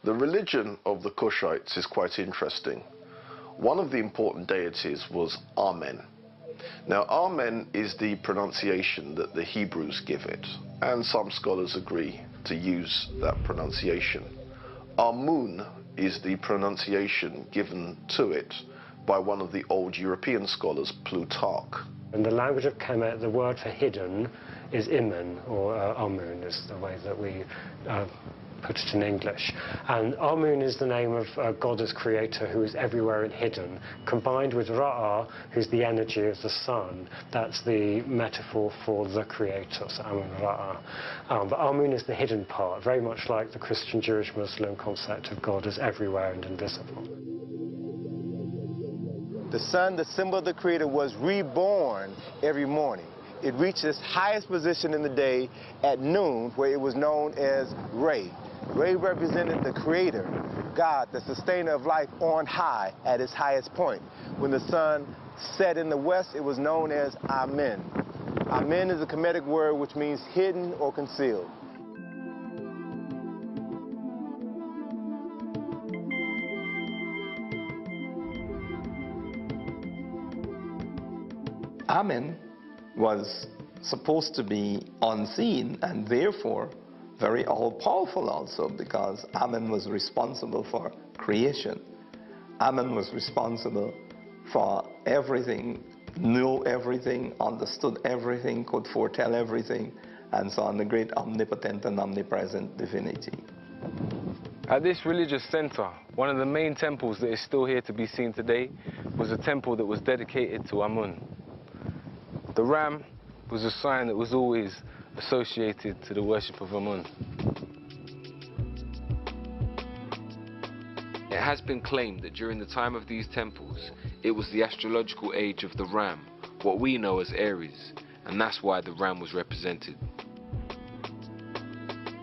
The religion of the Kushites is quite interesting. One of the important deities was Amen. Now, Amen is the pronunciation that the Hebrews give it, and some scholars agree to use that pronunciation. Amun is the pronunciation given to it by one of the old European scholars, Plutarch. In the language of Kemet, the word for hidden is Imen, or Amun is the way that we put it in English. And Amun is the name of a goddess creator who is everywhere and hidden, combined with Ra'ah, who's the energy of the sun. That's the metaphor for the creator, so Amun Ra'ah. But Amun is the hidden part, very much like the Christian, Jewish, Muslim concept of God as everywhere and invisible. The sun, the symbol of the creator, was reborn every morning. It reached its highest position in the day at noon, where it was known as Re. Re represented the creator, God, the sustainer of life on high at its highest point. When the sun set in the west, it was known as Amen. Amen is a Kemetic word which means hidden or concealed. Amen was supposed to be unseen and therefore very all-powerful also, because Amen was responsible for creation. Amen was responsible for everything, knew everything, understood everything, could foretell everything, and so on, the great omnipotent and omnipresent divinity. At this religious center, one of the main temples that is still here to be seen today was a temple that was dedicated to Amun. The ram was a sign that was always associated to the worship of Amun. It has been claimed that during the time of these temples, it was the astrological age of the ram, what we know as Aries, and that's why the ram was represented.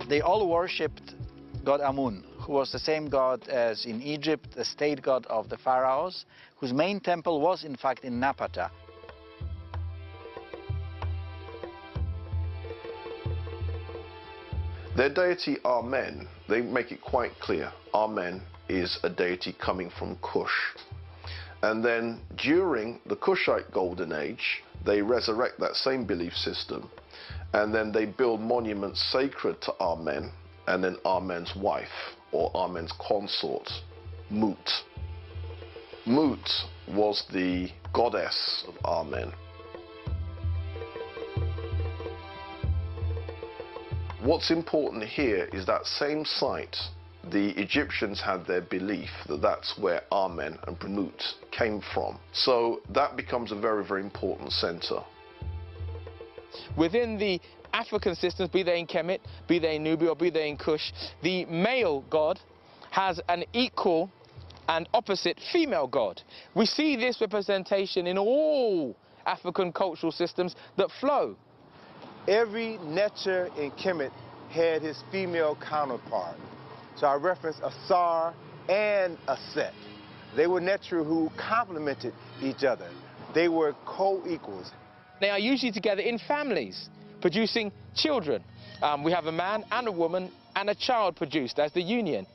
They all worshipped God Amun, who was the same god as in Egypt, the state god of the pharaohs, whose main temple was in fact in Napata. Their deity Amen, they make it quite clear. Amen is a deity coming from Kush. And then during the Kushite Golden Age, they resurrect that same belief system, and then they build monuments sacred to Amen, and then Amen's wife, or Amen's consort, Mut. Mut was the goddess of Amen. What's important here is that same site, the Egyptians had their belief that that's where Amen and Mut came from. So that becomes a very, very important center. Within the African systems, be they in Kemet, be they in Nubia, or be they in Kush, the male god has an equal and opposite female god. We see this representation in all African cultural systems that flow. Every Netcher in Kemet had his female counterpart. So I reference Asar and Aset. They were Netcher who complemented each other. They were co-equals. They are usually together in families, producing children. We have a man and a woman and a child produced as the union.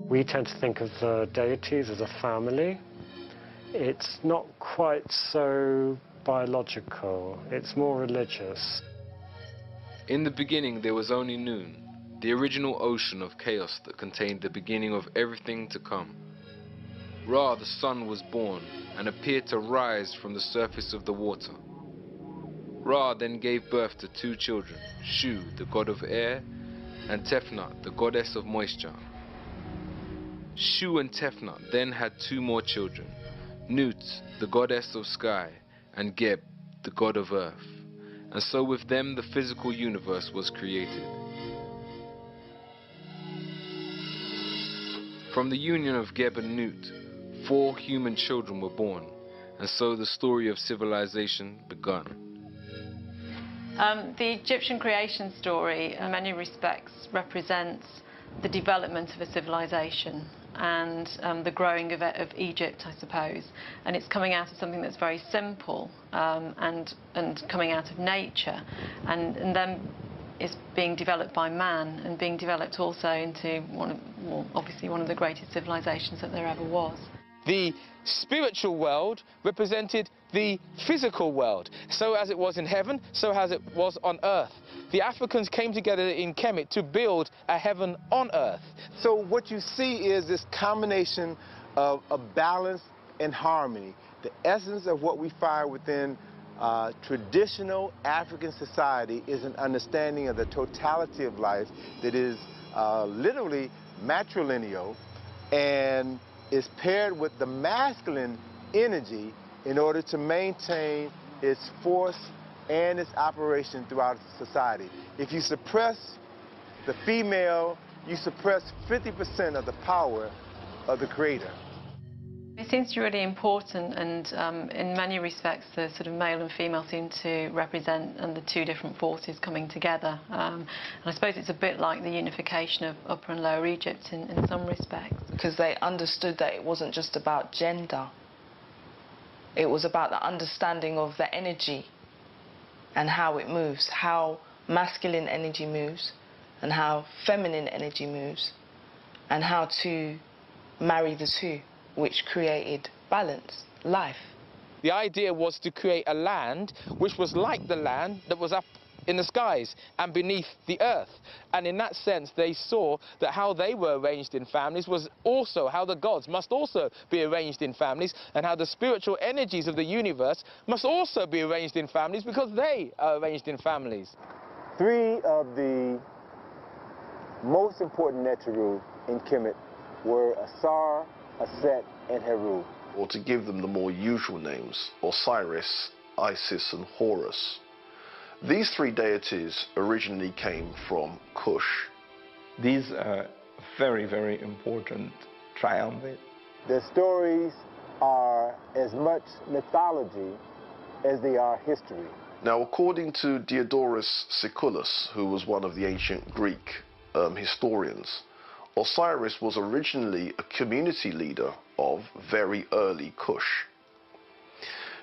We tend to think of the deities as a family. It's not quite so biological, it's more religious. In the beginning there was only noon, the original ocean of chaos that contained the beginning of everything to come. Ra, the sun, was born and appeared to rise from the surface of the water. Ra then gave birth to two children, Shu, the god of air, and Tefnut, the goddess of moisture. Shu and Tefnut then had two more children, Nut, the goddess of sky, and Geb, the god of earth. And so with them the physical universe was created. From the union of Geb and Nut, 4 human children were born, and so the story of civilization begun. The Egyptian creation story, in many respects, represents the development of a civilization and the growing of Egypt, I suppose. And it's coming out of something that's very simple and coming out of nature, and then is being developed by man and being developed also into obviously one of the greatest civilizations that there ever was. The spiritual world represented the physical world. So as it was in heaven, so as it was on earth. The Africans came together in Kemet to build a heaven on earth. So what you see is this combination of balance and harmony. The essence of what we find within traditional African society is an understanding of the totality of life that is literally matrilineal and is paired with the masculine energy in order to maintain its force and its operation throughout society. If you suppress the female, you suppress 50% of the power of the creator. It seems to be really important, and in many respects the sort of male and female seem to represent the two different forces coming together. And I suppose it's a bit like the unification of Upper and Lower Egypt in some respects. Because they understood that it wasn't just about gender. It was about the understanding of the energy and how it moves, how masculine energy moves and how feminine energy moves, and how to marry the two, which created balance, life. The idea was to create a land which was like the land that was up in the skies and beneath the earth. And in that sense, they saw that how they were arranged in families was also how the gods must also be arranged in families, and how the spiritual energies of the universe must also be arranged in families because they are arranged in families. Three of the most important Neteru in Kemet were Asar, Aset, and Heru. Or to give them the more usual names, Osiris, Isis, and Horus. These three deities originally came from Kush. These are very, very important triumvirate. Their stories are as much mythology as they are history. Now, according to Diodorus Siculus, who was one of the ancient Greek historians, Osiris was originally a community leader of very early Kush.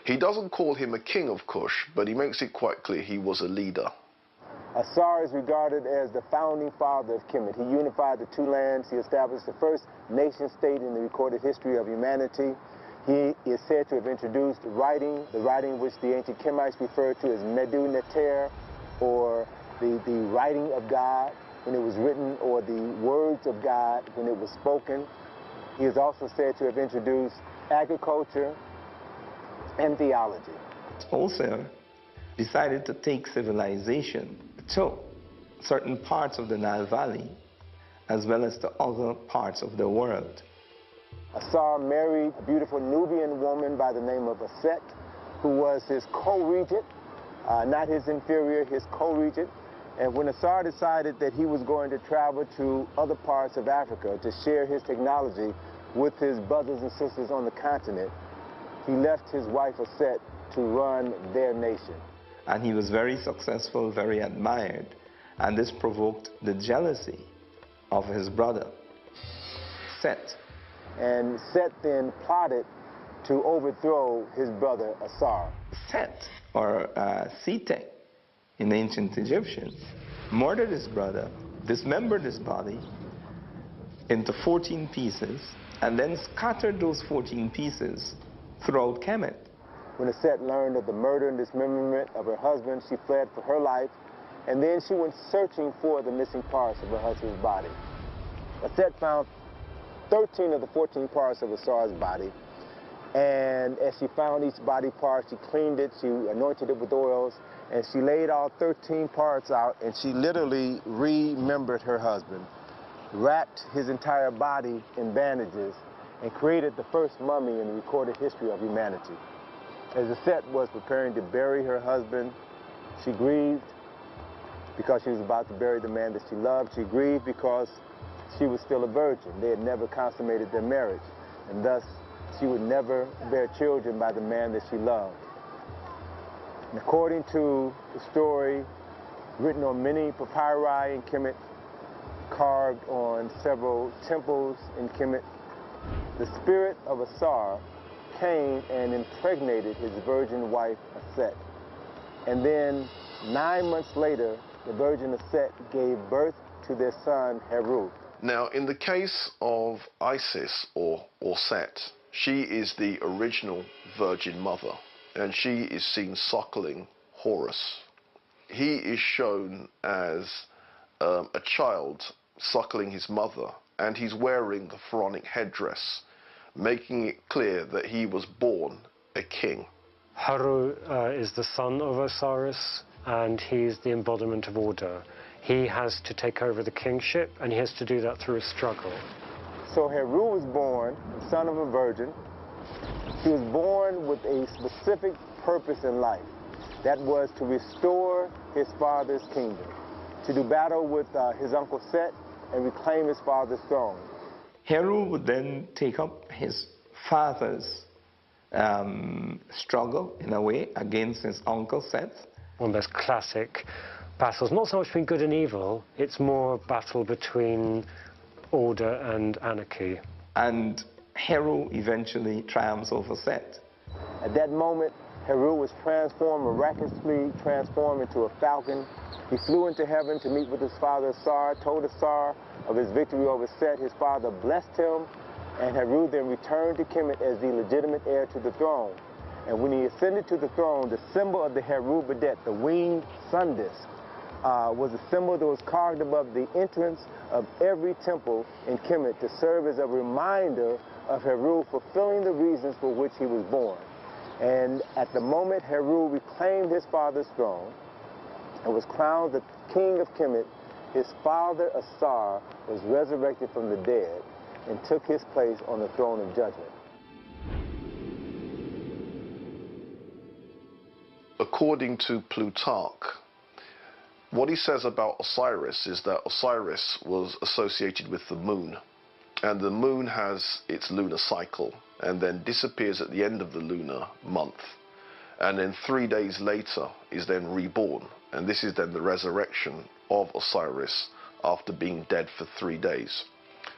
He doesn't call him a king of Kush, but he makes it quite clear he was a leader. Asar is regarded as the founding father of Kemet. He unified the two lands. He established the first nation-state in the recorded history of humanity. He is said to have introduced writing, the writing which the ancient Kemites referred to as Medu Neter, or the writing of God when it was written, or the words of God when it was spoken. He is also said to have introduced agriculture and theology. Also decided to take civilization to certain parts of the Nile Valley as well as to other parts of the world. Asar married a beautiful Nubian woman by the name of Aset, who was his co-regent, not his inferior, his co-regent. And when Asar decided that he was going to travel to other parts of Africa to share his technology with his brothers and sisters on the continent, he left his wife Aset to run their nation. And he was very successful, very admired, and this provoked the jealousy of his brother, Set. And Set then plotted to overthrow his brother Asar. Set, or Sete in ancient Egyptians, murdered his brother, dismembered his body into 14 pieces, and then scattered those 14 pieces throughout Kemet. When Aset learned of the murder and dismemberment of her husband, she fled for her life, and then she went searching for the missing parts of her husband's body. Aset found 13 of the 14 parts of Asar's body, and as she found each body part, she cleaned it, she anointed it with oils, and she laid all 13 parts out, and she literally remembered her husband, wrapped his entire body in bandages, and created the first mummy in the recorded history of humanity. As Aset was preparing to bury her husband, she grieved because she was about to bury the man that she loved. She grieved because she was still a virgin. They had never consummated their marriage, and thus she would never bear children by the man that she loved. And according to the story written on many papyri in Kemet, carved on several temples in Kemet, the spirit of Asar came and impregnated his virgin wife Aset. And then 9 months later, the Virgin of Set, gave birth to their son, Heru. Now, in the case of Isis or Set, she is the original Virgin Mother, and she is seen suckling Horus. He is shown as a child suckling his mother, and he's wearing the pharaonic headdress, making it clear that he was born a king. Heru is the son of Osiris, and he's the embodiment of order. He has to take over the kingship, and he has to do that through a struggle. So Heru was born, the son of a virgin. He was born with a specific purpose in life. That was to restore his father's kingdom, to do battle with his uncle Set and reclaim his father's throne. Heru would then take up his father's struggle, in a way, against his uncle Set. One of those classic battles, not so much between good and evil, it's more a battle between order and anarchy. And Heru eventually triumphs over Set. At that moment, Heru was miraculously transformed into a falcon. He flew into heaven to meet with his father Asar, told Asar of his victory over Set. His father blessed him, and Heru then returned to Kemet as the legitimate heir to the throne. And when he ascended to the throne, the symbol of the Heru Badet, the winged sun disk, was a symbol that was carved above the entrance of every temple in Kemet to serve as a reminder of Heru fulfilling the reasons for which he was born. And at the moment Heru reclaimed his father's throne and was crowned the king of Kemet, his father Asar was resurrected from the dead and took his place on the throne of judgment. According to Plutarch, what he says about Osiris is that Osiris was associated with the moon, and the moon has its lunar cycle and then disappears at the end of the lunar month, and then 3 days later is then reborn, and this is then the resurrection of Osiris after being dead for 3 days.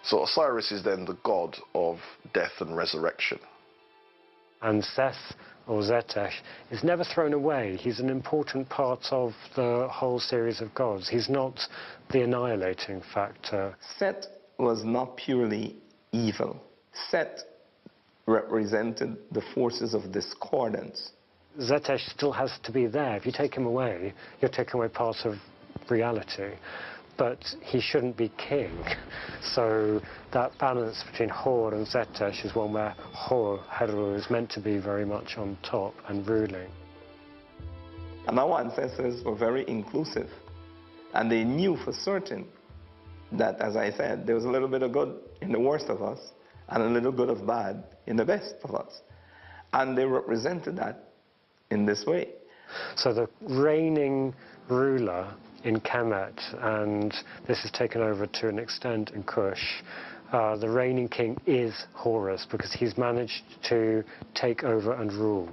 So Osiris is then the god of death and resurrection. And Seth, or Zetesh, is never thrown away. He's an important part of the whole series of gods. He's not the annihilating factor. Set was not purely evil. Set represented the forces of discordance. Zetesh still has to be there. If you take him away, you're taking away part of reality. But he shouldn't be king. So that balance between Hor and Zetesh is one where Hor, Heru, is meant to be very much on top and ruling. And our ancestors were very inclusive. And they knew for certain that, as I said, there was a little bit of good in the worst of us and a little bit of bad in the best of us. And they represented that in this way. So the reigning ruler in Kemet, and this is taken over to an extent in Kush, the reigning king is Horus, because he's managed to take over and rule.